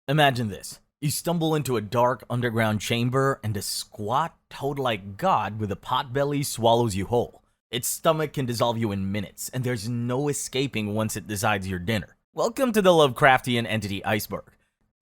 Imagine this. You stumble into a dark underground chamber and a squat, toad-like god with a potbelly swallows you whole. Its stomach can dissolve you in minutes, and there's no escaping once it decides your dinner. Welcome to the Lovecraftian entity Iceberg.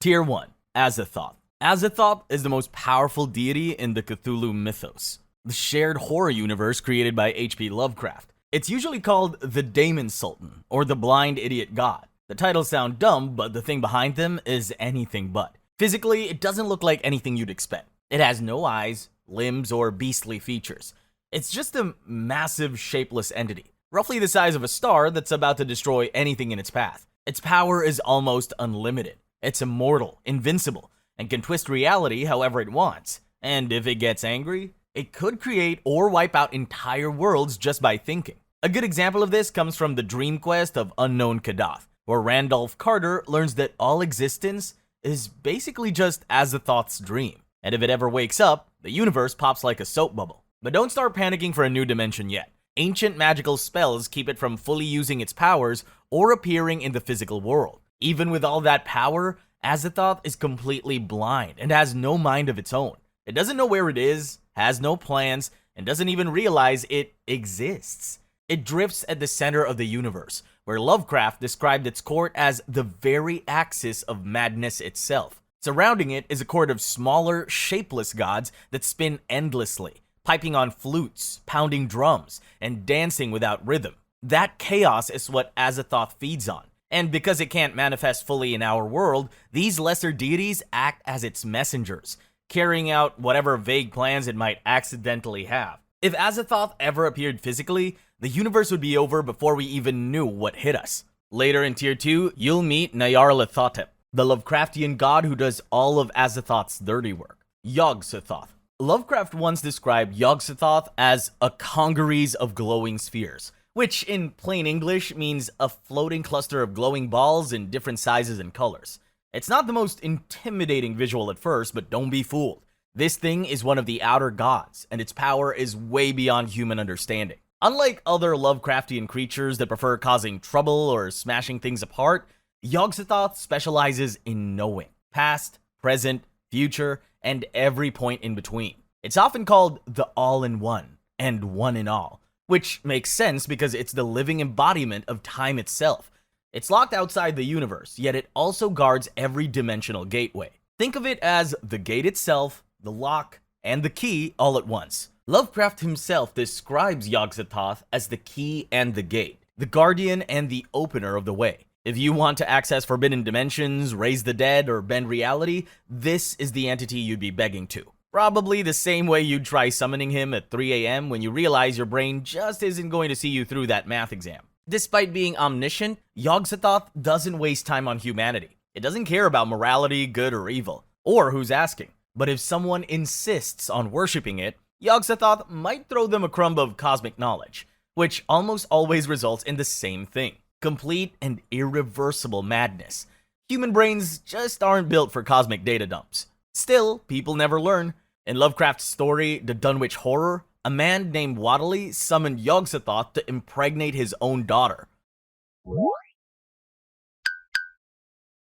Tier 1. Azathoth. Azathoth is the most powerful deity in the Cthulhu mythos, the shared horror universe created by H.P. Lovecraft. It's usually called the Daemon Sultan, or the Blind Idiot God. The titles sound dumb, but the thing behind them is anything but. Physically, it doesn't look like anything you'd expect. It has no eyes, limbs, or beastly features. It's just a massive, shapeless entity, roughly the size of a star that's about to destroy anything in its path. Its power is almost unlimited. It's immortal, invincible, and can twist reality however it wants. And if it gets angry, it could create or wipe out entire worlds just by thinking. A good example of this comes from the dream quest of Unknown Kadath, where Randolph Carter learns that all existence is basically just Azathoth's dream. And if it ever wakes up, the universe pops like a soap bubble. But don't start panicking for a new dimension yet. Ancient magical spells keep it from fully using its powers or appearing in the physical world. Even with all that power, Azathoth is completely blind and has no mind of its own. It doesn't know where it is, has no plans, and doesn't even realize it exists. It drifts at the center of the universe, where Lovecraft described its court as the very axis of madness itself. Surrounding it is a court of smaller, shapeless gods that spin endlessly, piping on flutes, pounding drums, and dancing without rhythm. That chaos is what Azathoth feeds on. And because it can't manifest fully in our world, these lesser deities act as its messengers, carrying out whatever vague plans it might accidentally have. If Azathoth ever appeared physically, the universe would be over before we even knew what hit us. Later in Tier 2, you'll meet Nyarlathotep, the Lovecraftian god who does all of Azathoth's dirty work. Yog-Sothoth. Lovecraft once described Yog-Sothoth as a congeries of glowing spheres, which in plain English means a floating cluster of glowing balls in different sizes and colors. It's not the most intimidating visual at first, but don't be fooled. This thing is one of the outer gods, and its power is way beyond human understanding. Unlike other Lovecraftian creatures that prefer causing trouble or smashing things apart, Yog-Sothoth specializes in knowing past, present, future, and every point in between. It's often called the All-in-One and One-in-All, which makes sense because it's the living embodiment of time itself. It's locked outside the universe, yet it also guards every dimensional gateway. Think of it as the gate itself, the lock, and the key all at once. Lovecraft himself describes Yog-Sothoth as the key and the gate, the guardian and the opener of the way. If you want to access forbidden dimensions, raise the dead, or bend reality, this is the entity you'd be begging to. Probably the same way you'd try summoning him at 3 a.m. when you realize your brain just isn't going to see you through that math exam. Despite being omniscient, Yog-Sothoth doesn't waste time on humanity. It doesn't care about morality, good or evil, or who's asking. But if someone insists on worshipping it, Yog-Sothoth might throw them a crumb of cosmic knowledge, which almost always results in the same thing: complete and irreversible madness. Human brains just aren't built for cosmic data dumps. Still, people never learn. In Lovecraft's story, The Dunwich Horror, a man named Whately summoned Yog-Sothoth to impregnate his own daughter.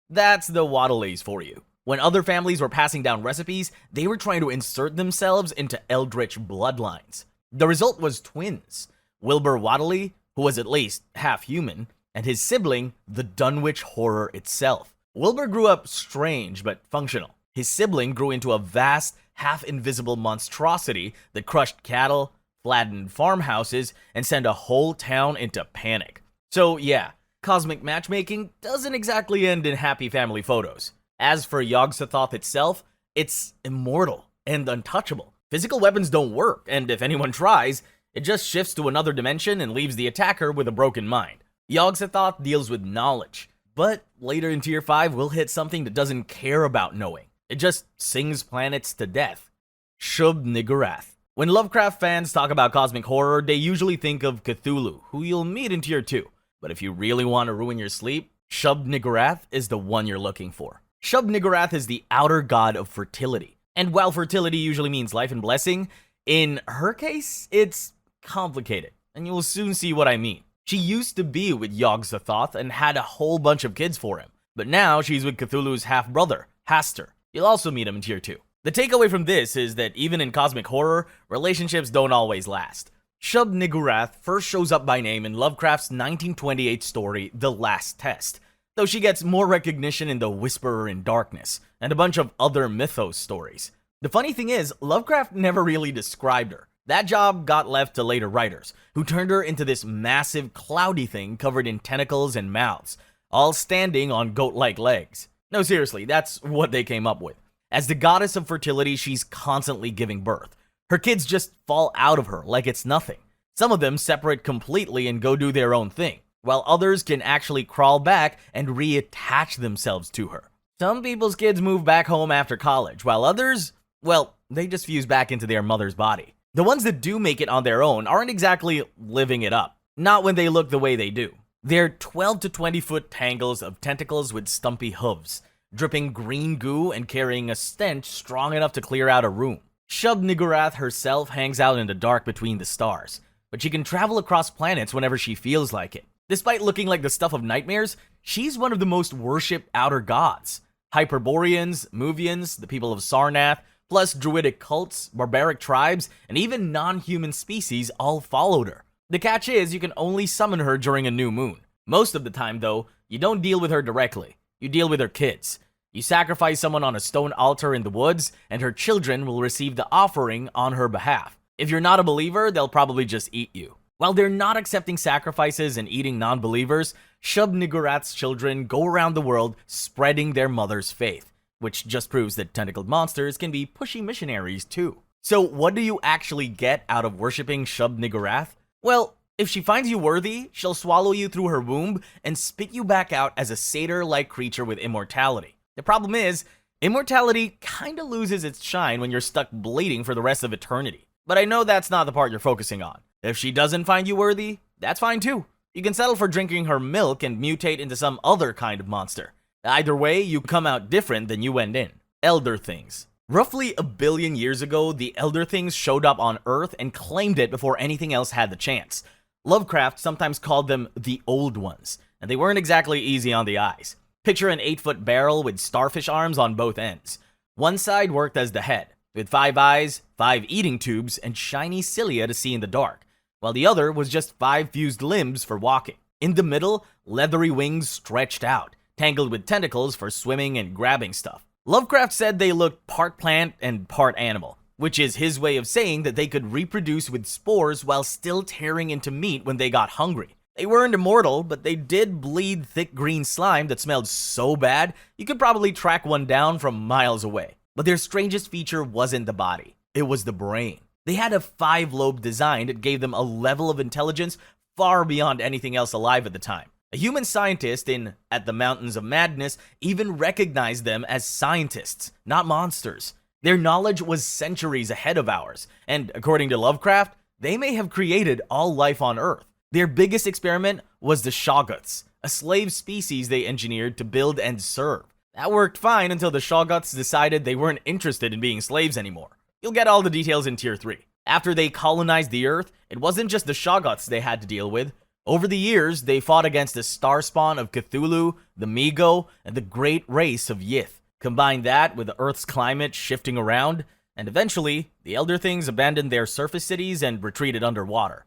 That's the Whatlys for you. When other families were passing down recipes, they were trying to insert themselves into eldritch bloodlines. The result was twins: Wilbur Whately, who was at least half human, and his sibling, the Dunwich Horror itself. Wilbur grew up strange but functional. His sibling grew into a vast, half-invisible monstrosity that crushed cattle, flattened farmhouses, and sent a whole town into panic. So yeah, cosmic matchmaking doesn't exactly end in happy family photos. As for Yog-Sothoth itself, it's immortal and untouchable. Physical weapons don't work, and if anyone tries, it just shifts to another dimension and leaves the attacker with a broken mind. Yog-Sothoth deals with knowledge, but later in Tier 5, we'll hit something that doesn't care about knowing. It just sings planets to death. Shub-Niggurath. When Lovecraft fans talk about cosmic horror, they usually think of Cthulhu, who you'll meet in Tier 2. But if you really want to ruin your sleep, Shub-Niggurath is the one you're looking for. Shub-Niggurath is the outer god of fertility. And while fertility usually means life and blessing, in her case, it's complicated. And you'll soon see what I mean. She used to be with Yog-Sothoth and had a whole bunch of kids for him. But now she's with Cthulhu's half-brother, Hastur. You'll also meet him in Tier 2. The takeaway from this is that even in cosmic horror, relationships don't always last. Shub-Niggurath first shows up by name in Lovecraft's 1928 story, The Last Test, though she gets more recognition in The Whisperer in Darkness, and a bunch of other mythos stories. The funny thing is, Lovecraft never really described her. That job got left to later writers, who turned her into this massive cloudy thing covered in tentacles and mouths, all standing on goat-like legs. No, seriously, that's what they came up with. As the goddess of fertility, she's constantly giving birth. Her kids just fall out of her like it's nothing. Some of them separate completely and go do their own thing, while others can actually crawl back and reattach themselves to her. Some people's kids move back home after college, while others, well, they just fuse back into their mother's body. The ones that do make it on their own aren't exactly living it up. Not when they look the way they do. They're 12 to 20 foot tangles of tentacles with stumpy hooves, dripping green goo and carrying a stench strong enough to clear out a room. Shub-Niggurath herself hangs out in the dark between the stars, but she can travel across planets whenever she feels like it. Despite looking like the stuff of nightmares, she's one of the most worshipped outer gods. Hyperboreans, Movians, the people of Sarnath, plus druidic cults, barbaric tribes, and even non-human species all followed her. The catch is, you can only summon her during a new moon. Most of the time, though, you don't deal with her directly. You deal with her kids. You sacrifice someone on a stone altar in the woods, and her children will receive the offering on her behalf. If you're not a believer, they'll probably just eat you. While they're not accepting sacrifices and eating non-believers, Shub-Niggurath's children go around the world spreading their mother's faith, which just proves that tentacled monsters can be pushy missionaries too. So what do you actually get out of worshipping Shub-Niggurath? Well, if she finds you worthy, she'll swallow you through her womb and spit you back out as a satyr-like creature with immortality. The problem is, immortality kinda loses its shine when you're stuck bleeding for the rest of eternity. But I know that's not the part you're focusing on. If she doesn't find you worthy, that's fine too. You can settle for drinking her milk and mutate into some other kind of monster. Either way, you come out different than you went in. Elder Things. Roughly 1 billion years ago, the Elder Things showed up on Earth and claimed it before anything else had the chance. Lovecraft sometimes called them the Old Ones, and they weren't exactly easy on the eyes. Picture an 8-foot barrel with starfish arms on both ends. One side worked as the head, with 5 eyes, 5 eating tubes, and shiny cilia to see in the dark, while the other was just 5 fused limbs for walking. In the middle, leathery wings stretched out, tangled with tentacles for swimming and grabbing stuff. Lovecraft said they looked part plant and part animal, which is his way of saying that they could reproduce with spores while still tearing into meat when they got hungry. They weren't immortal, but they did bleed thick green slime that smelled so bad, you could probably track one down from miles away. But their strangest feature wasn't the body, it was the brain. They had a 5-lobe design that gave them a level of intelligence far beyond anything else alive at the time. A human scientist in At the Mountains of Madness even recognized them as scientists, not monsters. Their knowledge was centuries ahead of ours, and according to Lovecraft, they may have created all life on Earth. Their biggest experiment was the Shoggoths, a slave species they engineered to build and serve. That worked fine until the Shoggoths decided they weren't interested in being slaves anymore. You'll get all the details in Tier 3. After they colonized the Earth, it wasn't just the Shoggoths they had to deal with. Over the years, they fought against the star spawn of Cthulhu, the Migo, and the great race of Yith. Combine that with the Earth's climate shifting around, and eventually, the Elder Things abandoned their surface cities and retreated underwater.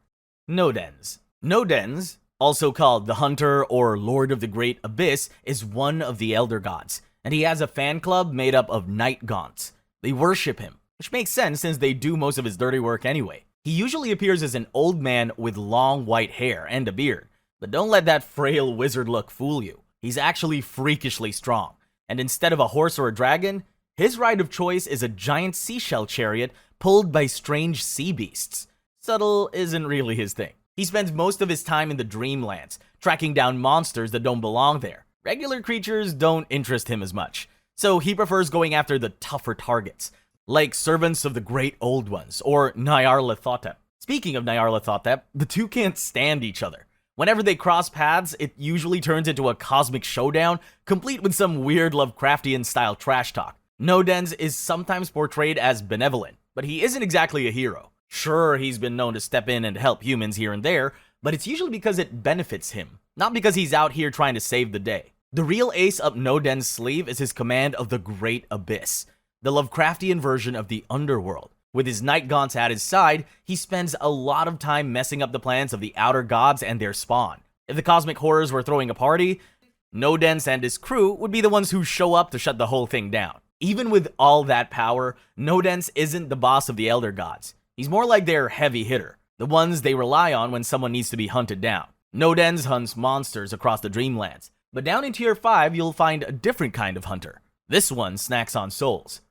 Nodens. Nodens, also called the Hunter or Lord of the Great Abyss, is one of the Elder Gods, and he has a fan club made up of Nightgaunts. They worship him, which makes sense since they do most of his dirty work anyway. He usually appears as an old man with long white hair and a beard, but don't let that frail wizard look fool you. He's actually freakishly strong, and instead of a horse or a dragon, his ride of choice is a giant seashell chariot pulled by strange sea beasts. Subtle isn't really his thing. He spends most of his time in the Dreamlands, tracking down monsters that don't belong there. Regular creatures don't interest him as much, so he prefers going after the tougher targets, like servants of the great old ones, or Nyarlathotep. Speaking of Nyarlathotep, the two can't stand each other. Whenever they cross paths, it usually turns into a cosmic showdown, complete with some weird Lovecraftian-style trash talk. Nodens is sometimes portrayed as benevolent, but he isn't exactly a hero. Sure, he's been known to step in and help humans here and there, but it's usually because it benefits him, not because he's out here trying to save the day. The real ace up Nodens' sleeve is his command of the Great Abyss, the Lovecraftian version of the underworld. With his Nightgaunts at his side, he spends a lot of time messing up the plans of the outer gods and their spawn. If the cosmic horrors were throwing a party, Nodens and his crew would be the ones who show up to shut the whole thing down. Even with all that power, Nodens isn't the boss of the Elder Gods. He's more like their heavy hitter, the ones they rely on when someone needs to be hunted down. Nodens hunts monsters across the Dreamlands, but down in Tier 5 you'll find a different kind of hunter. This one snacks on souls.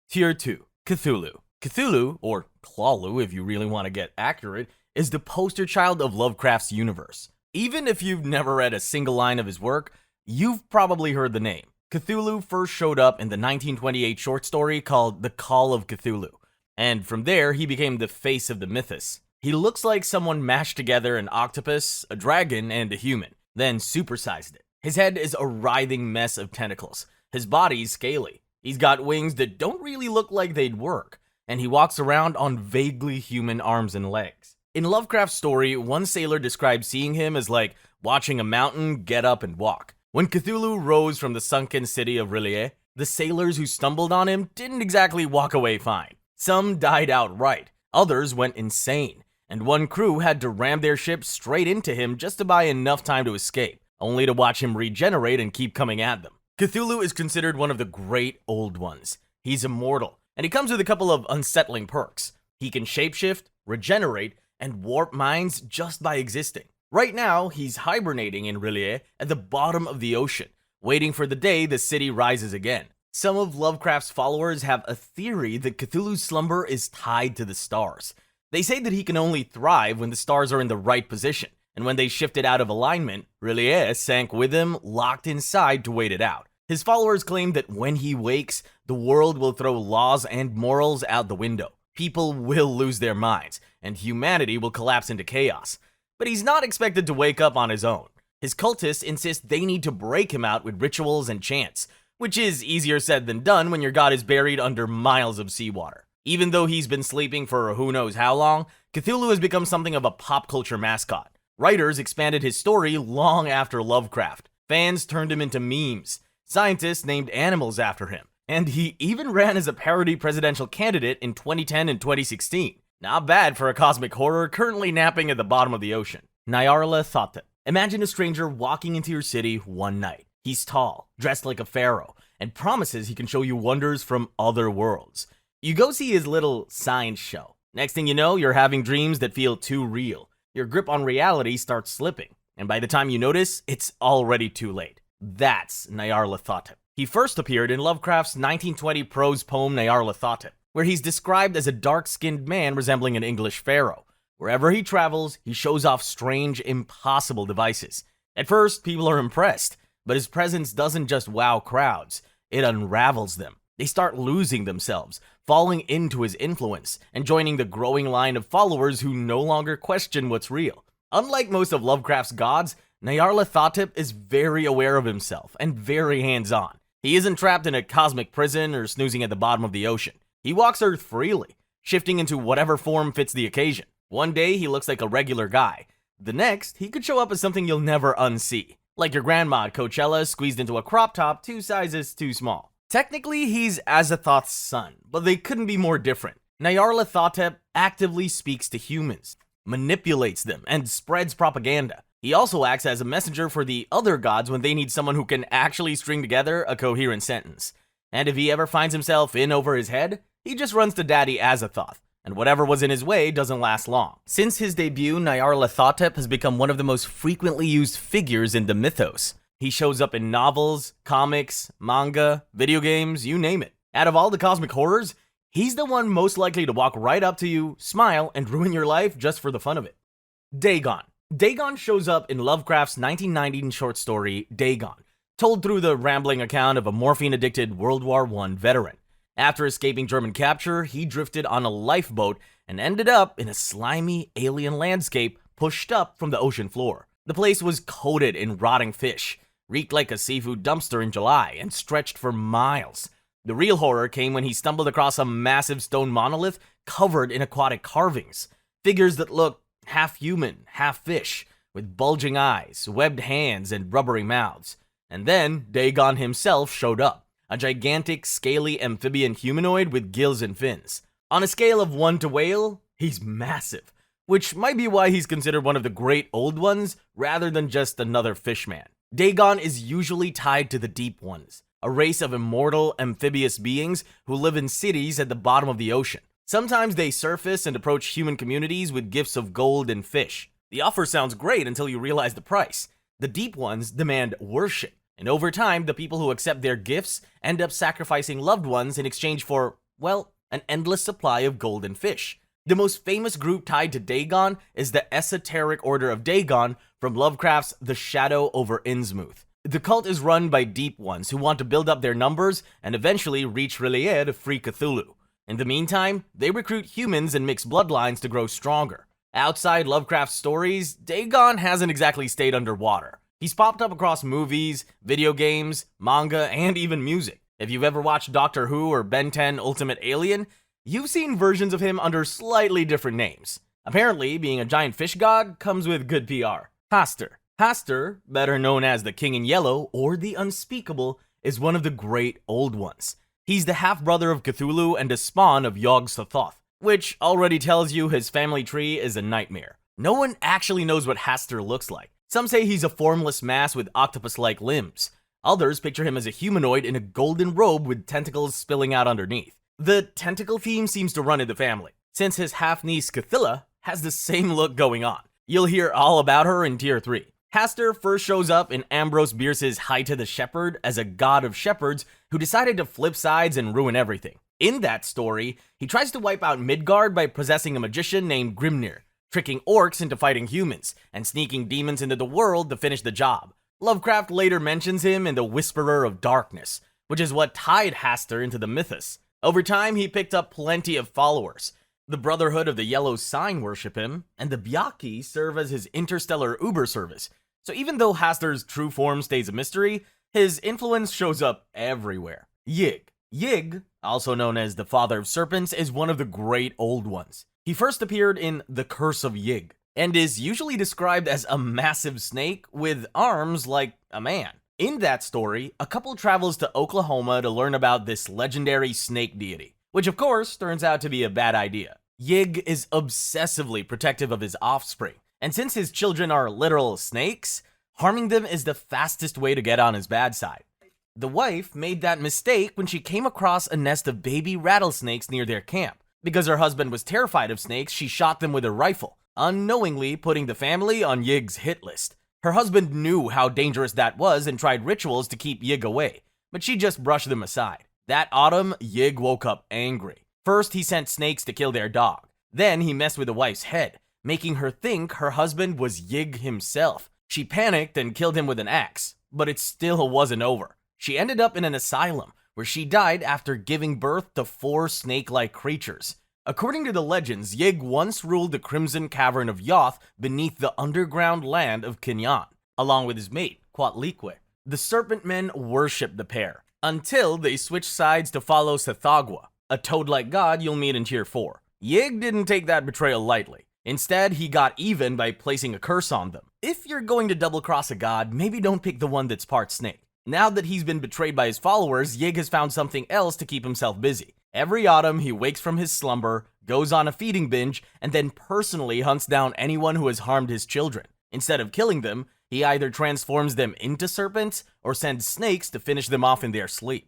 Tier 2, Cthulhu. Cthulhu, or Cthulhu if you really want to get accurate, is the poster child of Lovecraft's universe. Even if you've never read a single line of his work, you've probably heard the name. Cthulhu first showed up in the 1928 short story called The Call of Cthulhu, and from there he became the face of the mythos. He looks like someone mashed together an octopus, a dragon, and a human, then supersized it. His head is a writhing mess of tentacles. His body's scaly. He's got wings that don't really look like they'd work, and he walks around on vaguely human arms and legs. In Lovecraft's story, one sailor described seeing him as like watching a mountain get up and walk. When Cthulhu rose from the sunken city of R'lyeh, the sailors who stumbled on him didn't exactly walk away fine. Some died outright, others went insane, and one crew had to ram their ship straight into him just to buy enough time to escape, only to watch him regenerate and keep coming at them. Cthulhu is considered one of the great old ones. He's immortal, and he comes with a couple of unsettling perks. He can shapeshift, regenerate, and warp minds just by existing. Right now, he's hibernating in R'lyeh at the bottom of the ocean, waiting for the day the city rises again. Some of Lovecraft's followers have a theory that Cthulhu's slumber is tied to the stars. They say that he can only thrive when the stars are in the right position, and when they shifted out of alignment, R'lyeh sank with him, locked inside to wait it out. His followers claim that when he wakes, the world will throw laws and morals out the window. People will lose their minds, and humanity will collapse into chaos. But he's not expected to wake up on his own. His cultists insist they need to break him out with rituals and chants, which is easier said than done when your god is buried under miles of seawater. Even though he's been sleeping for who knows how long, Cthulhu has become something of a pop culture mascot. Writers expanded his story long after Lovecraft. Fans turned him into memes. Scientists named animals after him. And he even ran as a parody presidential candidate in 2010 and 2016. Not bad for a cosmic horror currently napping at the bottom of the ocean. Nyarlathotep. Imagine a stranger walking into your city one night. He's tall, dressed like a pharaoh, and promises he can show you wonders from other worlds. You go see his little science show. Next thing you know, you're having dreams that feel too real. Your grip on reality starts slipping, and by the time you notice, it's already too late. That's Nyarlathotep. He first appeared in Lovecraft's 1920 prose poem Nyarlathotep, where he's described as a dark-skinned man resembling an English pharaoh. Wherever he travels, he shows off strange, impossible devices. At first, people are impressed, but his presence doesn't just wow crowds, it unravels them. They start losing themselves, falling into his influence, and joining the growing line of followers who no longer question what's real. Unlike most of Lovecraft's gods, Nyarlathotep is very aware of himself and very hands-on. He isn't trapped in a cosmic prison or snoozing at the bottom of the ocean. He walks Earth freely, shifting into whatever form fits the occasion. One day, he looks like a regular guy. The next, he could show up as something you'll never unsee. Like your grandma at Coachella squeezed into a crop top 2 sizes too small. Technically, he's Azathoth's son, but they couldn't be more different. Nyarlathotep actively speaks to humans, manipulates them, and spreads propaganda. He also acts as a messenger for the other gods when they need someone who can actually string together a coherent sentence. And if he ever finds himself in over his head, he just runs to Daddy Azathoth, and whatever was in his way doesn't last long. Since his debut, Nyarlathotep has become one of the most frequently used figures in the mythos. He shows up in novels, comics, manga, video games, you name it. Out of all the cosmic horrors, he's the one most likely to walk right up to you, smile, and ruin your life just for the fun of it. Dagon. Dagon shows up in Lovecraft's 1919 short story, Dagon, told through the rambling account of a morphine-addicted World War I veteran. After escaping German capture, he drifted on a lifeboat and ended up in a slimy alien landscape pushed up from the ocean floor. The place was coated in rotting fish, reeked like a seafood dumpster in July, and stretched for miles. The real horror came when he stumbled across a massive stone monolith covered in aquatic carvings, figures that looked half human, half fish, with bulging eyes, webbed hands, and rubbery mouths. And then Dagon himself showed up, a gigantic, scaly amphibian humanoid with gills and fins. On a scale of 1 to whale, he's massive, which might be why he's considered one of the great old ones rather than just another fishman. Dagon is usually tied to the Deep Ones, a race of immortal amphibious beings who live in cities at the bottom of the ocean. Sometimes they surface and approach human communities with gifts of gold and fish. The offer sounds great until you realize the price. The Deep Ones demand worship, and over time, the people who accept their gifts end up sacrificing loved ones in exchange for, well, an endless supply of gold and fish. The most famous group tied to Dagon is the Esoteric Order of Dagon from Lovecraft's The Shadow over Innsmouth. The cult is run by Deep Ones who want to build up their numbers and eventually reach R'lyeh to free Cthulhu. In the meantime, they recruit humans and mix bloodlines to grow stronger. Outside Lovecraft's stories, Dagon hasn't exactly stayed underwater. He's popped up across movies, video games, manga, and even music. If you've ever watched Doctor Who or Ben 10 Ultimate Alien, you've seen versions of him under slightly different names. Apparently, being a giant fish god comes with good PR. Hastur. Hastur, better known as the King in Yellow or the Unspeakable, is one of the great old ones. He's the half-brother of Cthulhu and a spawn of Yog-Sothoth, which already tells you his family tree is a nightmare. No one actually knows what Hastur looks like. Some say he's a formless mass with octopus-like limbs. Others picture him as a humanoid in a golden robe with tentacles spilling out underneath. The tentacle theme seems to run in the family, since his half-niece Cthylla has the same look going on. You'll hear all about her in Tier 3. Hastur first shows up in Ambrose Bierce's Haida the Shepherd as a god of shepherds who decided to flip sides and ruin everything. In that story, he tries to wipe out Midgard by possessing a magician named Grimnir, tricking orcs into fighting humans, and sneaking demons into the world to finish the job. Lovecraft later mentions him in The Whisperer of Darkness, which is what tied Hastur into the mythos. Over time, he picked up plenty of followers. The Brotherhood of the Yellow Sign worship him, and the Byakhee serve as his interstellar Uber service. So even though Hastur's true form stays a mystery, his influence shows up everywhere. Yig. Yig, also known as the Father of Serpents, is one of the great old ones. He first appeared in The Curse of Yig, and is usually described as a massive snake with arms like a man. In that story, a couple travels to Oklahoma to learn about this legendary snake deity, which of course turns out to be a bad idea. Yig is obsessively protective of his offspring, and since his children are literal snakes, harming them is the fastest way to get on his bad side. The wife made that mistake when she came across a nest of baby rattlesnakes near their camp. Because her husband was terrified of snakes, she shot them with a rifle, unknowingly putting the family on Yig's hit list. Her husband knew how dangerous that was and tried rituals to keep Yig away, but she just brushed them aside. That autumn, Yig woke up angry. First, he sent snakes to kill their dog. Then he messed with the wife's head, making her think her husband was Yig himself. She panicked and killed him with an axe, but it still wasn't over. She ended up in an asylum, where she died after giving birth to 4 snake-like creatures. According to the legends, Yig once ruled the Crimson Cavern of Yoth beneath the underground land of Kinyan, along with his mate, Quatliqua. The Serpent Men worshipped the pair, until they switched sides to follow Tsathoggua, a toad-like god you'll meet in Tier 4. Yig didn't take that betrayal lightly. Instead, he got even by placing a curse on them. If you're going to double-cross a god, maybe don't pick the one that's part snake. Now that he's been betrayed by his followers, Yig has found something else to keep himself busy. Every autumn, he wakes from his slumber, goes on a feeding binge, and then personally hunts down anyone who has harmed his children. Instead of killing them, he either transforms them into serpents or sends snakes to finish them off in their sleep.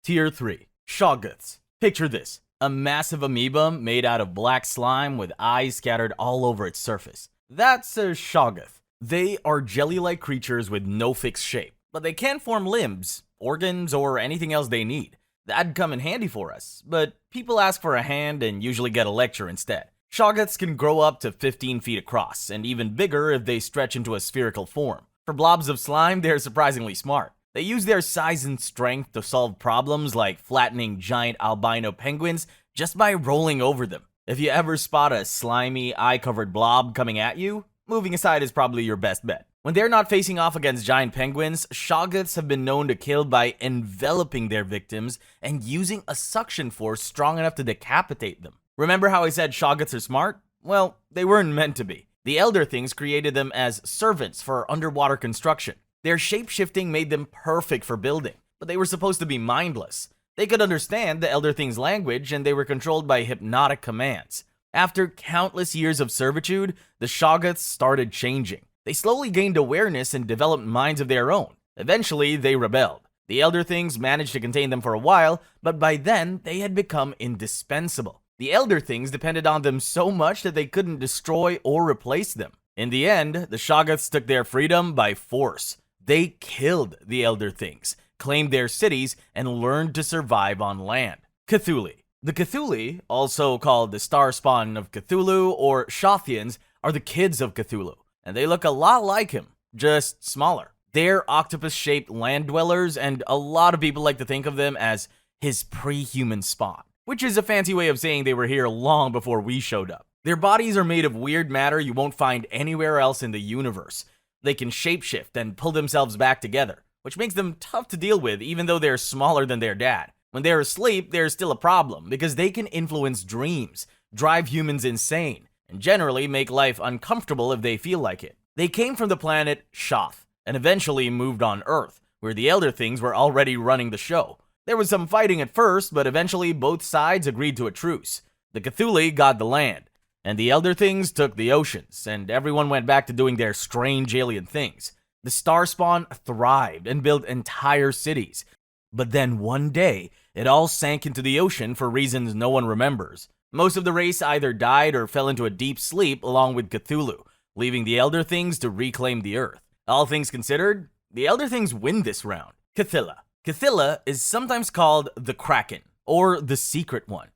Tier 3. Shoggoths. Picture this. A massive amoeba made out of black slime with eyes scattered all over its surface. That's a Shoggoth. They are jelly-like creatures with no fixed shape, but they can form limbs, organs, or anything else they need. That'd come in handy for us, but people ask for a hand and usually get a lecture instead. Shoggoths can grow up to 15 feet across, and even bigger if they stretch into a spherical form. For blobs of slime, they're surprisingly smart. They use their size and strength to solve problems like flattening giant albino penguins just by rolling over them. If you ever spot a slimy, eye-covered blob coming at you, moving aside is probably your best bet. When they're not facing off against giant penguins, Shoggoths have been known to kill by enveloping their victims and using a suction force strong enough to decapitate them. Remember how I said Shoggoths are smart? Well, they weren't meant to be. The Elder Things created them as servants for underwater construction. Their shape-shifting made them perfect for building, but they were supposed to be mindless. They could understand the Elder Thing's language, and they were controlled by hypnotic commands. After countless years of servitude, the Shoggoths started changing. They slowly gained awareness and developed minds of their own. Eventually, they rebelled. The Elder Things managed to contain them for a while, but by then, they had become indispensable. The Elder Things depended on them so much that they couldn't destroy or replace them. In the end, the Shoggoths took their freedom by force. They killed the Elder Things, claimed their cities, and learned to survive on land. Cthulhi. The Cthulhi, also called the Star Spawn of Cthulhu or Shothians, are the kids of Cthulhu, and they look a lot like him, just smaller. They're octopus-shaped land dwellers, and a lot of people like to think of them as his pre-human spawn, which is a fancy way of saying they were here long before we showed up. Their bodies are made of weird matter you won't find anywhere else in the universe. They can shapeshift and pull themselves back together, which makes them tough to deal with even though they're smaller than their dad. When they're asleep, there's still a problem because they can influence dreams, drive humans insane, and generally make life uncomfortable if they feel like it. They came from the planet Shoth and eventually moved on Earth, where the Elder Things were already running the show. There was some fighting at first, but eventually both sides agreed to a truce. The Cthulhi got the land, and the Elder Things took the oceans, and everyone went back to doing their strange alien things. The Starspawn thrived and built entire cities. But then one day, it all sank into the ocean for reasons no one remembers. Most of the race either died or fell into a deep sleep along with Cthulhu, leaving the Elder Things to reclaim the Earth. All things considered, the Elder Things win this round. Cthylla. Cthylla is sometimes called the Kraken, or the Secret One.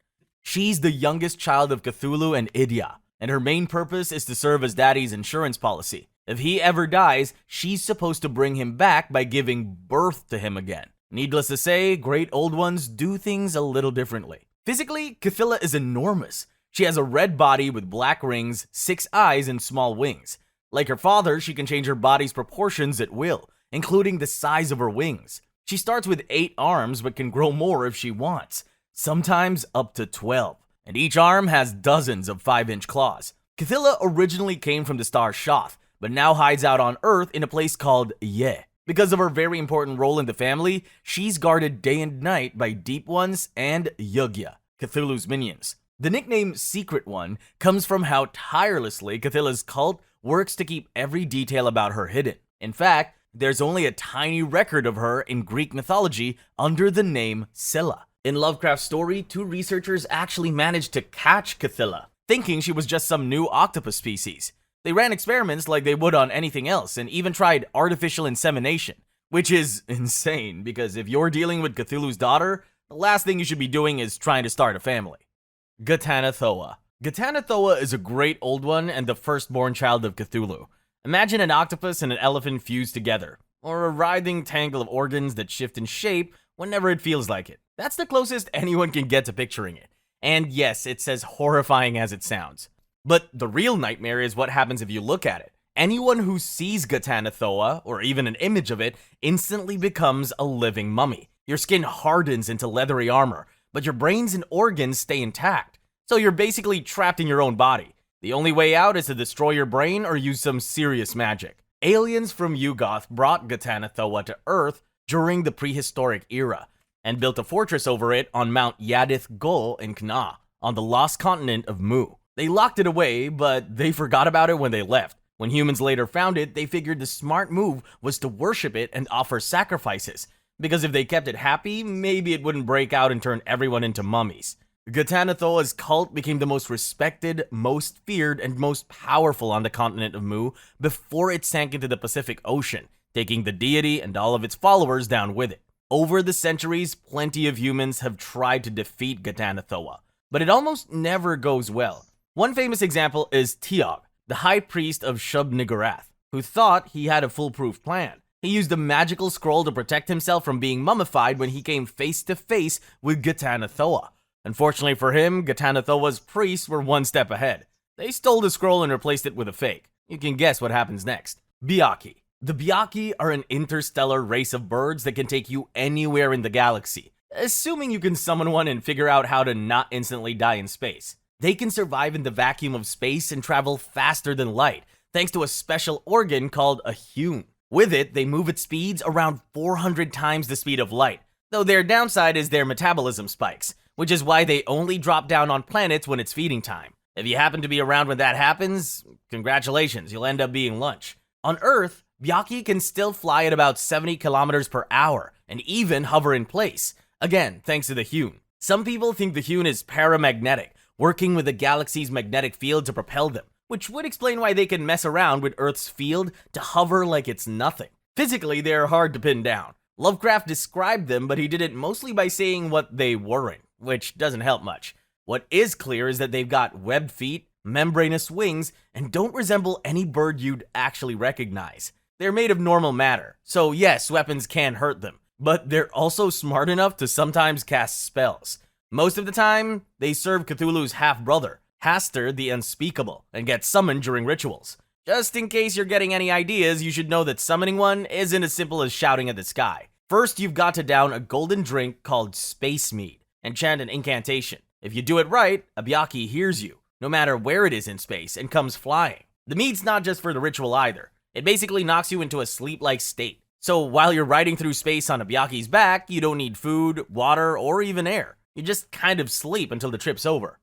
She's the youngest child of Cthulhu and Idya, and her main purpose is to serve as Daddy's insurance policy. If he ever dies, she's supposed to bring him back by giving birth to him again. Needless to say, great old ones do things a little differently. Physically, Cthylla is enormous. She has a red body with black rings, 6 eyes, and small wings. Like her father, she can change her body's proportions at will, including the size of her wings. She starts with 8 arms but can grow more if she wants, sometimes up to 12, and each arm has dozens of 5-inch claws. Cthylla originally came from the star Shoth, but now hides out on Earth in a place called Ye. Because of her very important role in the family, she's guarded day and night by Deep Ones and Yog-Sothoth, Cthulhu's minions. The nickname Secret One comes from how tirelessly Cthylla's cult works to keep every detail about her hidden. In fact, there's only a tiny record of her in Greek mythology under the name Scylla. In Lovecraft's story, 2 researchers actually managed to catch Cthylla, thinking she was just some new octopus species. They ran experiments like they would on anything else and even tried artificial insemination, which is insane because if you're dealing with Cthulhu's daughter, the last thing you should be doing is trying to start a family. Ghatanothoa. Ghatanothoa is a great old one and the firstborn child of Cthulhu. Imagine an octopus and an elephant fused together, or a writhing tangle of organs that shift in shape whenever it feels like it. That's the closest anyone can get to picturing it. And yes, it's as horrifying as it sounds. But the real nightmare is what happens if you look at it. Anyone who sees Ghatanothoa, or even an image of it, instantly becomes a living mummy. Your skin hardens into leathery armor, but your brains and organs stay intact. So you're basically trapped in your own body. The only way out is to destroy your brain or use some serious magic. Aliens from Yog-Sothoth brought Ghatanothoa to Earth during the prehistoric era, and built a fortress over it on Mount Yadith-Gul in Knah, on the lost continent of Mu. They locked it away, but they forgot about it when they left. When humans later found it, they figured the smart move was to worship it and offer sacrifices, because if they kept it happy, maybe it wouldn't break out and turn everyone into mummies. Ghatanothoa's cult became the most respected, most feared, and most powerful on the continent of Mu before it sank into the Pacific Ocean, taking the deity and all of its followers down with it. Over the centuries, plenty of humans have tried to defeat Ghatanothoa, but it almost never goes well. One famous example is Tiog, the high priest of Shub-Niggurath, who thought he had a foolproof plan. He used a magical scroll to protect himself from being mummified when he came face to face with Ghatanothoa. Unfortunately for him, Ghatanothoa's priests were one step ahead. They stole the scroll and replaced it with a fake. You can guess what happens next. Byakhee. The Byakhee are an interstellar race of birds that can take you anywhere in the galaxy, assuming you can summon one and figure out how to not instantly die in space. They can survive in the vacuum of space and travel faster than light, thanks to a special organ called a hume. With it, they move at speeds around 400 times the speed of light, though their downside is their metabolism spikes, which is why they only drop down on planets when it's feeding time. If you happen to be around when that happens, congratulations, you'll end up being lunch. On Earth, Byakhee can still fly at about 70 kilometers per hour, and even hover in place. Again, thanks to the Hune. Some people think the Hune is paramagnetic, working with the galaxy's magnetic field to propel them, which would explain why they can mess around with Earth's field to hover like it's nothing. Physically, they're hard to pin down. Lovecraft described them, but he did it mostly by saying what they weren't, which doesn't help much. What is clear is that they've got webbed feet, membranous wings, and don't resemble any bird you'd actually recognize. They're made of normal matter, so yes, weapons can hurt them, but they're also smart enough to sometimes cast spells. Most of the time, they serve Cthulhu's half-brother, Hastur the Unspeakable, and get summoned during rituals. Just in case you're getting any ideas, you should know that summoning one isn't as simple as shouting at the sky. First, you've got to down a golden drink called Space Mead, and chant an incantation. If you do it right, a Byakhee hears you, no matter where it is in space, and comes flying. The mead's not just for the ritual either. It basically knocks you into a sleep-like state. So while you're riding through space on a Byakhee's back, you don't need food, water, or even air. You just kind of sleep until the trip's over.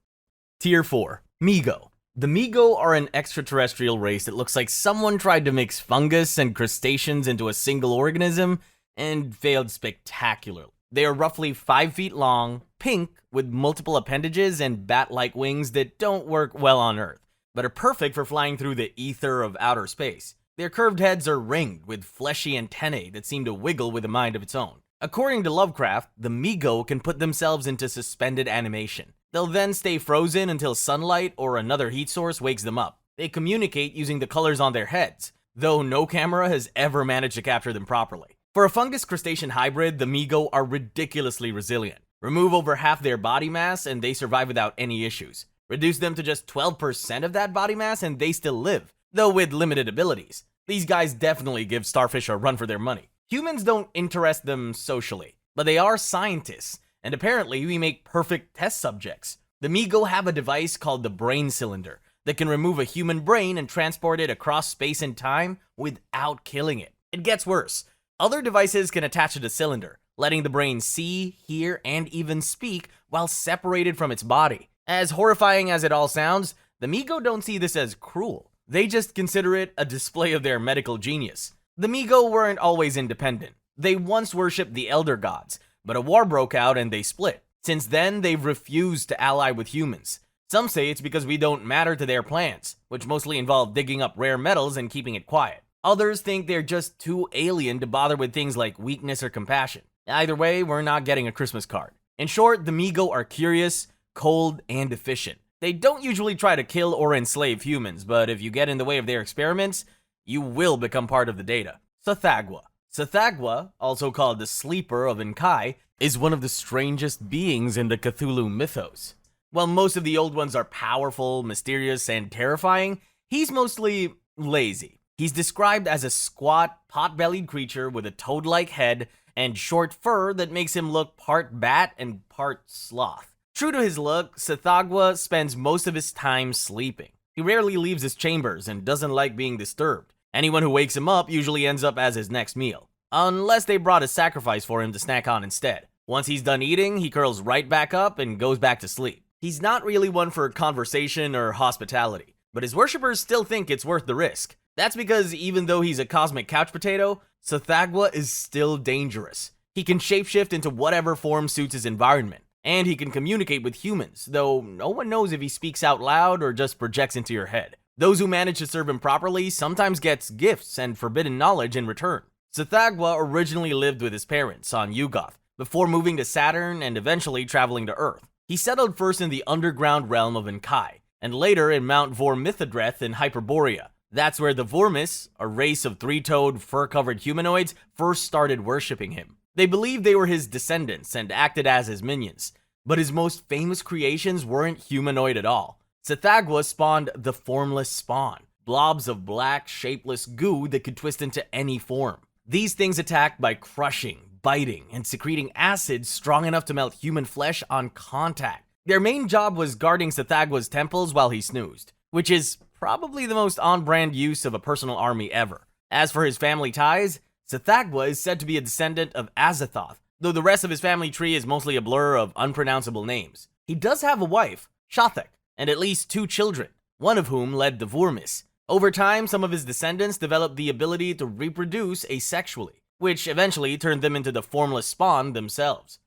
Tier 4. Mi-Go. The Mi-Go are an extraterrestrial race that looks like someone tried to mix fungus and crustaceans into a single organism and failed spectacularly. They are roughly 5 feet long, pink, with multiple appendages and bat-like wings that don't work well on Earth, but are perfect for flying through the ether of outer space. Their curved heads are ringed with fleshy antennae that seem to wiggle with a mind of its own. According to Lovecraft, the Mi-Go can put themselves into suspended animation. They'll then stay frozen until sunlight or another heat source wakes them up. They communicate using the colors on their heads, though no camera has ever managed to capture them properly. For a fungus crustacean hybrid, the Mi-Go are ridiculously resilient. Remove over half their body mass and they survive without any issues. Reduce them to just 12% of that body mass and they still live, though with limited abilities. These guys definitely give starfish a run for their money. Humans don't interest them socially, but they are scientists, and apparently we make perfect test subjects. The Mi-Go have a device called the Brain Cylinder that can remove a human brain and transport it across space and time without killing it. It gets worse. Other devices can attach to the cylinder, letting the brain see, hear, and even speak while separated from its body. As horrifying as it all sounds, the Mi-Go don't see this as cruel. They just consider it a display of their medical genius. The Mi-Go weren't always independent. They once worshipped the Elder Gods, but a war broke out and they split. Since then, they've refused to ally with humans. Some say it's because we don't matter to their plans, which mostly involve digging up rare metals and keeping it quiet. Others think they're just too alien to bother with things like weakness or compassion. Either way, we're not getting a Christmas card. In short, the Mi-Go are curious, cold, and efficient. They don't usually try to kill or enslave humans, but if you get in the way of their experiments, you will become part of the data. Tsathoggua. Tsathoggua, also called the Sleeper of Enkai, is one of the strangest beings in the Cthulhu mythos. While most of the old ones are powerful, mysterious, and terrifying, he's mostly lazy. He's described as a squat, pot-bellied creature with a toad-like head and short fur that makes him look part bat and part sloth. True to his look, Tsathoggua spends most of his time sleeping. He rarely leaves his chambers and doesn't like being disturbed. Anyone who wakes him up usually ends up as his next meal, unless they brought a sacrifice for him to snack on instead. Once he's done eating, he curls right back up and goes back to sleep. He's not really one for conversation or hospitality, but his worshippers still think it's worth the risk. That's because even though he's a cosmic couch potato, Tsathoggua is still dangerous. He can shapeshift into whatever form suits his environment, and he can communicate with humans, though no one knows if he speaks out loud or just projects into your head. Those who manage to serve him properly sometimes gets gifts and forbidden knowledge in return. Tsathoggua originally lived with his parents on Yog-Sothoth, before moving to Saturn and eventually traveling to Earth. He settled first in the underground realm of Enkai, and later in Mount Vor-Mithridreth in Hyperborea. That's where the Vormis, a race of three-toed, fur-covered humanoids, first started worshipping him. They believed they were his descendants and acted as his minions, but his most famous creations weren't humanoid at all. Tsathoggua spawned the Formless Spawn, blobs of black, shapeless goo that could twist into any form. These things attacked by crushing, biting, and secreting acids strong enough to melt human flesh on contact. Their main job was guarding Tsathoggwa's temples while he snoozed, which is probably the most on-brand use of a personal army ever. As for his family ties, Tsathoggua is said to be a descendant of Azathoth, though the rest of his family tree is mostly a blur of unpronounceable names. He does have a wife, Shothek, and at least 2 children, one of whom led the Vormis. Over time, some of his descendants developed the ability to reproduce asexually, which eventually turned them into the formless spawn themselves.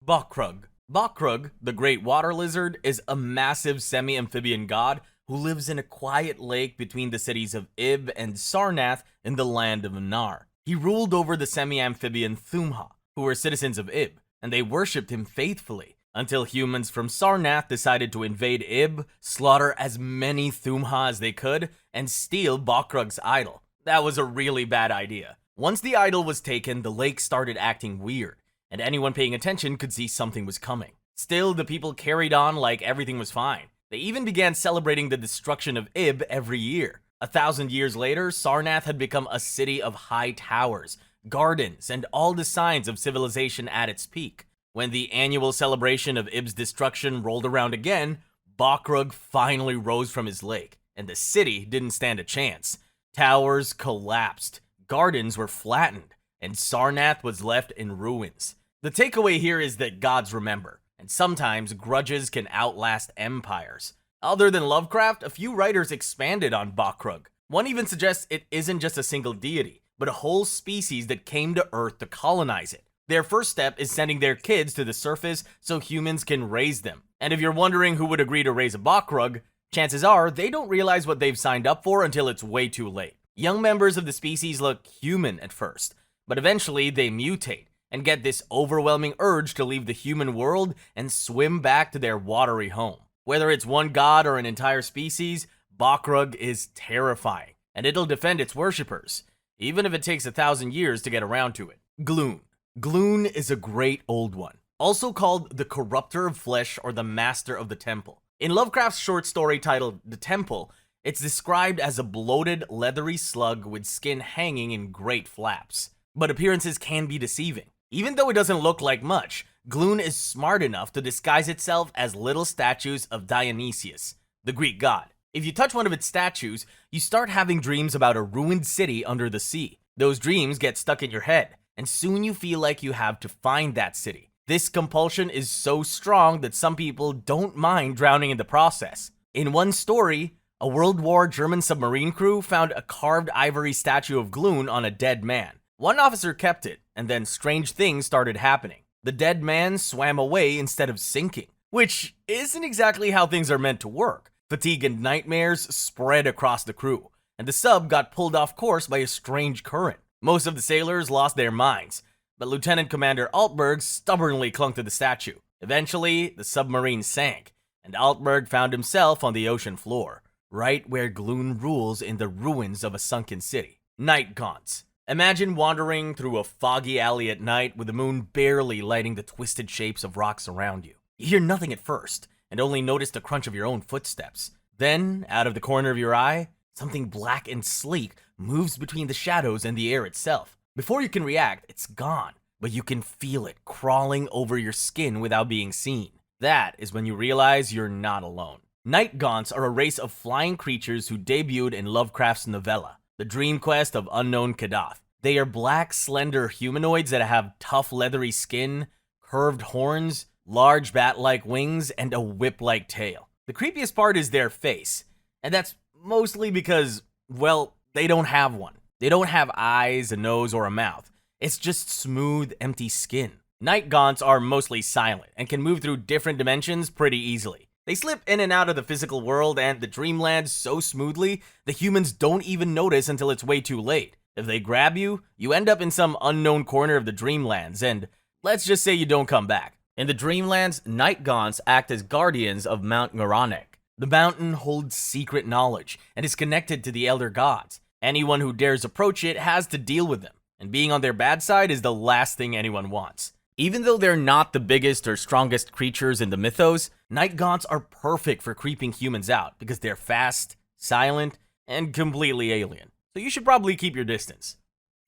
Bokrug. Bokrug, the great water lizard, is a massive semi-amphibian god who lives in a quiet lake between the cities of Ib and Sarnath in the land of Nar. He ruled over the semi-amphibian Thumha, who were citizens of Ib, and they worshipped him faithfully, until humans from Sarnath decided to invade Ib, slaughter as many Thumha as they could, and steal Bokrug's idol. That was a really bad idea. Once the idol was taken, the lake started acting weird, and anyone paying attention could see something was coming. Still, the people carried on like everything was fine. They even began celebrating the destruction of Ib every year. 1,000 years later, Sarnath had become a city of high towers, gardens, and all the signs of civilization at its peak. When the annual celebration of Ib's destruction rolled around again, Bokrug finally rose from his lake, and the city didn't stand a chance. Towers collapsed, gardens were flattened, and Sarnath was left in ruins. The takeaway here is that gods remember, and sometimes grudges can outlast empires. Other than Lovecraft, a few writers expanded on Bokrug. One even suggests it isn't just a single deity, but a whole species that came to Earth to colonize it. Their first step is sending their kids to the surface so humans can raise them. And if you're wondering who would agree to raise a Bokrug, chances are they don't realize what they've signed up for until it's way too late. Young members of the species look human at first, but eventually they mutate and get this overwhelming urge to leave the human world and swim back to their watery home. Whether it's one god or an entire species, Bokrug is terrifying, and it'll defend its worshippers, even if it takes 1,000 years to get around to it. Gloon. Gloon is a great old one, also called the Corrupter of Flesh or the Master of the Temple. In Lovecraft's short story titled The Temple, it's described as a bloated, leathery slug with skin hanging in great flaps. But appearances can be deceiving. Even though it doesn't look like much, Gloon is smart enough to disguise itself as little statues of Dionysius, the Greek god. If you touch one of its statues, you start having dreams about a ruined city under the sea. Those dreams get stuck in your head, and soon you feel like you have to find that city. This compulsion is so strong that some people don't mind drowning in the process. In one story, a World War German submarine crew found a carved ivory statue of Gloon on a dead man. One officer kept it, and then strange things started happening. The dead man swam away instead of sinking, which isn't exactly how things are meant to work. Fatigue and nightmares spread across the crew, and the sub got pulled off course by a strange current. Most of the sailors lost their minds, but Lieutenant Commander Altberg stubbornly clung to the statue. Eventually, the submarine sank, and Altberg found himself on the ocean floor, right where Gloon rules in the ruins of a sunken city. Nightgaunts. Imagine wandering through a foggy alley at night with the moon barely lighting the twisted shapes of rocks around you. You hear nothing at first, and only notice the crunch of your own footsteps. Then, out of the corner of your eye, something black and sleek moves between the shadows and the air itself. Before you can react, it's gone, but you can feel it crawling over your skin without being seen. That is when you realize you're not alone. Nightgaunts are a race of flying creatures who debuted in Lovecraft's novella, The Dream Quest of Unknown Kadath. They are black, slender humanoids that have tough, leathery skin, curved horns, large bat-like wings, and a whip-like tail. The creepiest part is their face, and that's mostly because, well, they don't have one. They don't have eyes, a nose, or a mouth. It's just smooth, empty skin. Nightgaunts are mostly silent and can move through different dimensions pretty easily. They slip in and out of the physical world and the dreamland so smoothly, the humans don't even notice until it's way too late. If they grab you, you end up in some unknown corner of the dreamlands, and let's just say you don't come back. In the dreamlands, Nightgaunts act as guardians of Mount Gnoph-Keh. The mountain holds secret knowledge and is connected to the elder gods. Anyone who dares approach it has to deal with them, and being on their bad side is the last thing anyone wants. Even though they're not the biggest or strongest creatures in the mythos, Nightgaunts are perfect for creeping humans out because they're fast, silent, and completely alien. So you should probably keep your distance.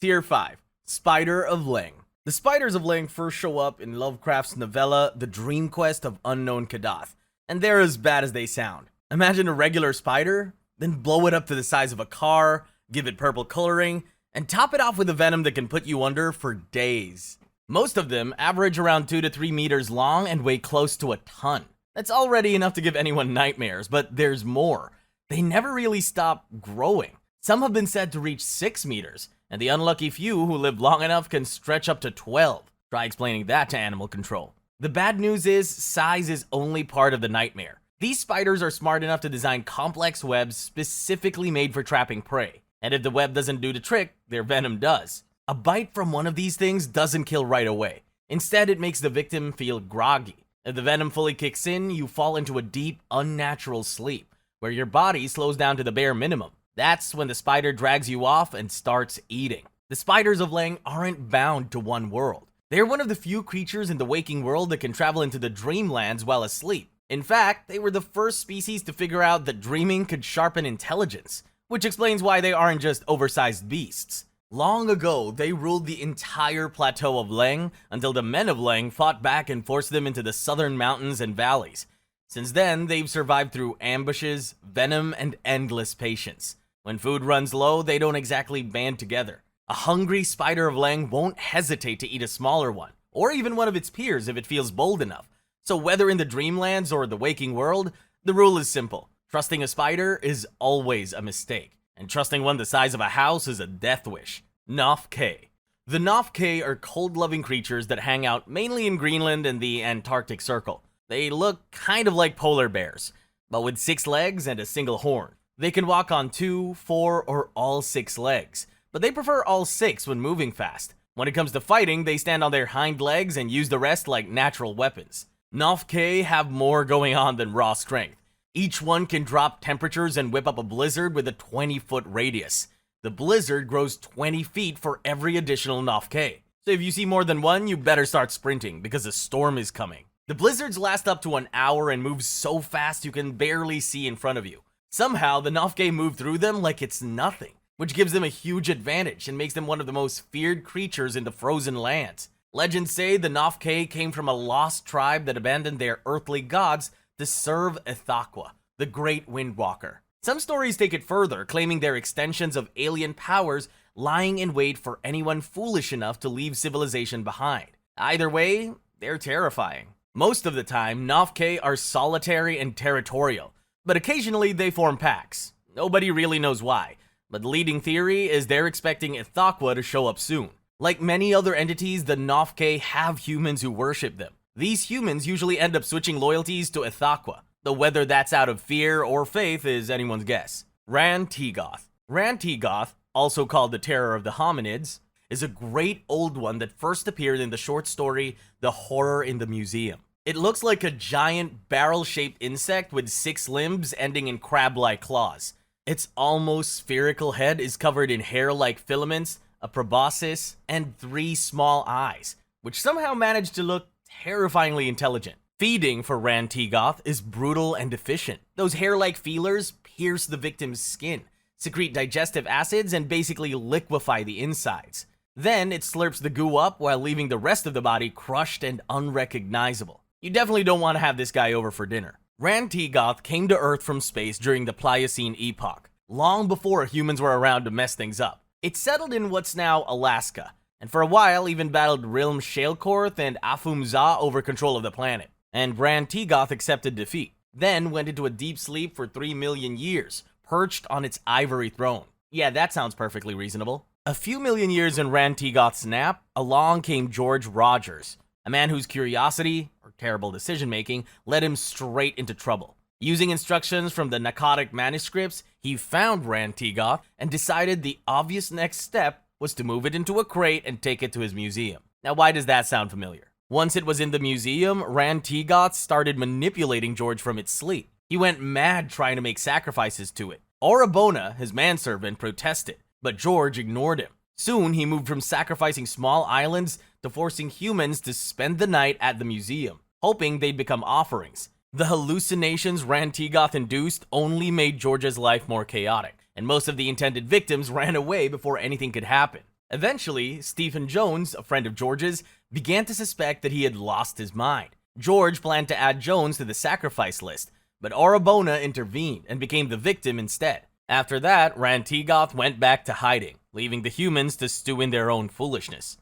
Tier 5. Spider of Leng. The spiders of Leng first show up in Lovecraft's novella, The Dream Quest of Unknown Kadath, and they're as bad as they sound. Imagine a regular spider, then blow it up to the size of a car, give it purple coloring, And top it off with a venom that can put you under for days. Most of them average around 2 to 3 meters long and weigh close to a ton. That's already enough to give anyone nightmares, but there's more. They never really stop growing. Some have been said to reach 6 meters, and the unlucky few who live long enough can stretch up to 12. Try explaining that to animal control. The bad news is, size is only part of the nightmare. These spiders are smart enough to design complex webs specifically made for trapping prey. And if the web doesn't do the trick, their venom does. A bite from one of these things doesn't kill right away. Instead, it makes the victim feel groggy. If the venom fully kicks in, you fall into a deep, unnatural sleep, where your body slows down to the bare minimum. That's when the spider drags you off and starts eating. The spiders of Leng aren't bound to one world. They're one of the few creatures in the waking world that can travel into the dreamlands while asleep. In fact, they were the first species to figure out that dreaming could sharpen intelligence, which explains why they aren't just oversized beasts. Long ago, they ruled the entire plateau of Leng until the men of Leng fought back and forced them into the southern mountains and valleys. Since then, they've survived through ambushes, venom, and endless patience. When food runs low, they don't exactly band together. A hungry spider of Leng won't hesitate to eat a smaller one, or even one of its peers if it feels bold enough. So whether in the dreamlands or the waking world, the rule is simple. Trusting a spider is always a mistake, and trusting one the size of a house is a death wish. Gnoph-Keh. The Gnoph-Keh are cold-loving creatures that hang out mainly in Greenland and the Antarctic Circle. They look kind of like polar bears, but with 6 legs and a single horn. They can walk on 2, 4, or all 6 legs, but they prefer all 6 when moving fast. When it comes to fighting, they stand on their hind legs and use the rest like natural weapons. Gnoph-Keh have more going on than raw strength. Each one can drop temperatures and whip up a blizzard with a 20-foot radius. The blizzard grows 20 feet for every additional Gnoph-Keh. So if you see more than one, you better start sprinting because a storm is coming. The blizzards last up to an hour and move so fast you can barely see in front of you. Somehow, the Gnoph-Keh move through them like it's nothing, which gives them a huge advantage and makes them one of the most feared creatures in the frozen lands. Legends say the Gnoph-Keh came from a lost tribe that abandoned their earthly gods to serve Tsathoggua, the great windwalker. Some stories take it further, claiming they're extensions of alien powers lying in wait for anyone foolish enough to leave civilization behind. Either way, they're terrifying. Most of the time, Gnoph-Keh are solitary and territorial, but occasionally they form packs. Nobody really knows why, but the leading theory is they're expecting Tsathoggua to show up soon. Like many other entities, the Gnoph-Keh have humans who worship them. These humans usually end up switching loyalties to Tsathoggua, though whether that's out of fear or faith is anyone's guess. Rhan-Tegoth. Rhan-Tegoth, also called the Terror of the Hominids, is a great old one that first appeared in the short story The Horror in the Museum. It looks like a giant barrel-shaped insect with 6 limbs ending in crab-like claws. Its almost spherical head is covered in hair-like filaments, a proboscis, and 3 small eyes, which somehow manage to look terrifyingly intelligent. Feeding for Rhan-Tegoth is brutal and efficient. Those hair-like feelers pierce the victim's skin, secrete digestive acids, and basically liquefy the insides. Then it slurps the goo up while leaving the rest of the body crushed and unrecognizable. You definitely don't want to have this guy over for dinner. Rhan-Tegoth came to Earth from space during the Pliocene epoch, long before humans were around to mess things up. It settled in what's now Alaska, and for a while even battled Rilm Shalekorth and Afum-Za over control of the planet. And Rhan-Tegoth accepted defeat, then went into a deep sleep for 3 million years, perched on its ivory throne. Yeah, that sounds perfectly reasonable. A few million years in Rhan-Tegoth's nap, along came George Rogers, a man whose curiosity, or terrible decision-making, led him straight into trouble. Using instructions from the Narcotic manuscripts, he found Rhan-Tegoth and decided the obvious next step was to move it into a crate and take it to his museum. Now, why does that sound familiar? Once it was in the museum, Rhan-Tegoth started manipulating George from its sleep. He went mad trying to make sacrifices to it. Orabona, his manservant, protested, but George ignored him. Soon, he moved from sacrificing small islands to forcing humans to spend the night at the museum, hoping they'd become offerings. The hallucinations Rhan-Tegoth induced only made George's life more chaotic, and most of the intended victims ran away before anything could happen. Eventually, Stephen Jones, a friend of George's, began to suspect that he had lost his mind. George planned to add Jones to the sacrifice list, but Orabona intervened and became the victim instead. After that, Rhan-Tegoth went back to hiding. leaving the humans to stew in their own foolishness.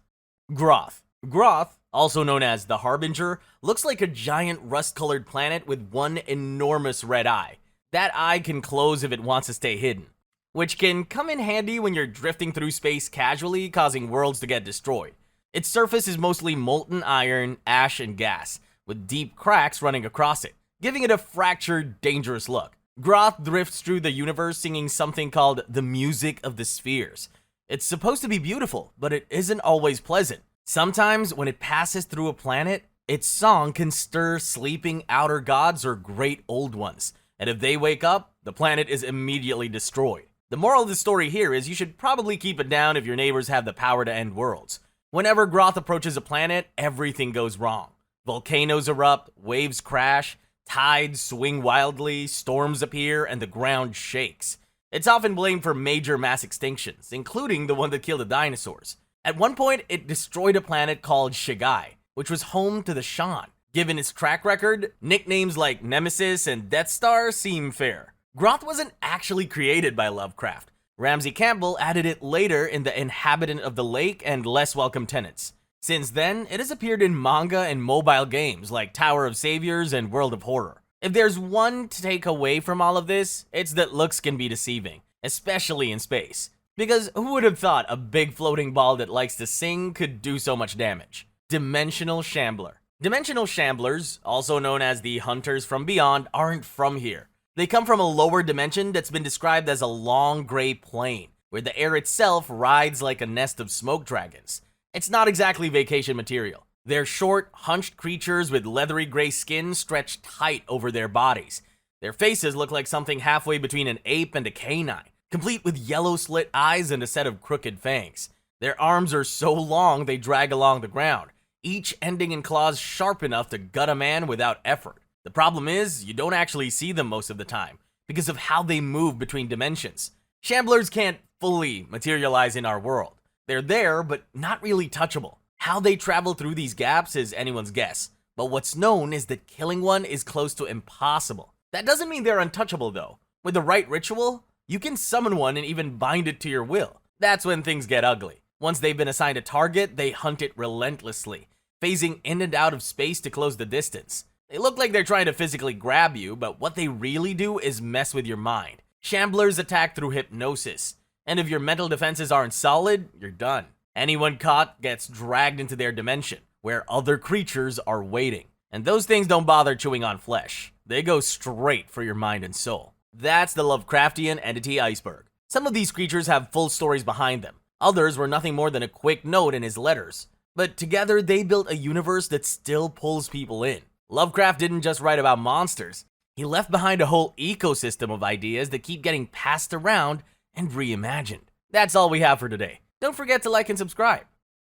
Ghroth. Ghroth, also known as the Harbinger, looks like a giant rust-colored planet with one enormous red eye. That eye can close if it wants to stay hidden, which can come in handy when you're drifting through space casually, causing worlds to get destroyed. Its surface is mostly molten iron, ash, and gas, with deep cracks running across it, giving it a fractured, dangerous look. Ghroth drifts through the universe singing something called the music of the spheres. It's supposed to be beautiful, but it isn't always pleasant. Sometimes, when it passes through a planet, its song can stir sleeping outer gods or great old ones, and if they wake up, the planet is immediately destroyed. The moral of the story here is you should probably keep it down if your neighbors have the power to end worlds. Whenever Ghroth approaches a planet, everything goes wrong. Volcanoes erupt, waves crash, tides swing wildly, storms appear, and the ground shakes. It's often blamed for major mass extinctions, including the one that killed the dinosaurs. At one point, it destroyed a planet called Shagai, which was home to the Shan. Given its track record, nicknames like Nemesis and Death Star seem fair. Ghroth wasn't actually created by Lovecraft. Ramsey Campbell added it later in The Inhabitant of the Lake and Less Welcome Tenants. Since then, it has appeared in manga and mobile games like Tower of Saviors and World of Horror. If there's one to take away from all of this, it's that looks can be deceiving, especially in space. Because who would have thought a big floating ball that likes to sing could do so much damage? Dimensional Shambler. Dimensional Shamblers, also known as the Hunters from Beyond, aren't from here. They come from a lower dimension that's been described as a long gray plain, where the air itself rides like a nest of smoke dragons. It's not exactly vacation material. They're short, hunched creatures with leathery gray skin stretched tight over their bodies. Their faces look like something halfway between an ape and a canine, complete with yellow slit eyes and a set of crooked fangs. Their arms are so long they drag along the ground, each ending in claws sharp enough to gut a man without effort. The problem is, you don't actually see them most of the time, because of how they move between dimensions. Shamblers can't fully materialize in our world. They're there, but not really touchable. How they travel through these gaps is anyone's guess, but what's known is that killing one is close to impossible. That doesn't mean they're untouchable though. With the right ritual, you can summon one and even bind it to your will. That's when things get ugly. Once they've been assigned a target, they hunt it relentlessly, phasing in and out of space to close the distance. They look like they're trying to physically grab you, but what they really do is mess with your mind. Shamblers attack through hypnosis, and if your mental defenses aren't solid, you're done. Anyone caught gets dragged into their dimension, where other creatures are waiting. And those things don't bother chewing on flesh. They go straight for your mind and soul. That's the Lovecraftian entity Iceberg. Some of these creatures have full stories behind them. Others were nothing more than a quick note in his letters. But together they built a universe that still pulls people in. Lovecraft didn't just write about monsters. He left behind a whole ecosystem of ideas that keep getting passed around and reimagined. That's all we have for today. Don't forget to like and subscribe.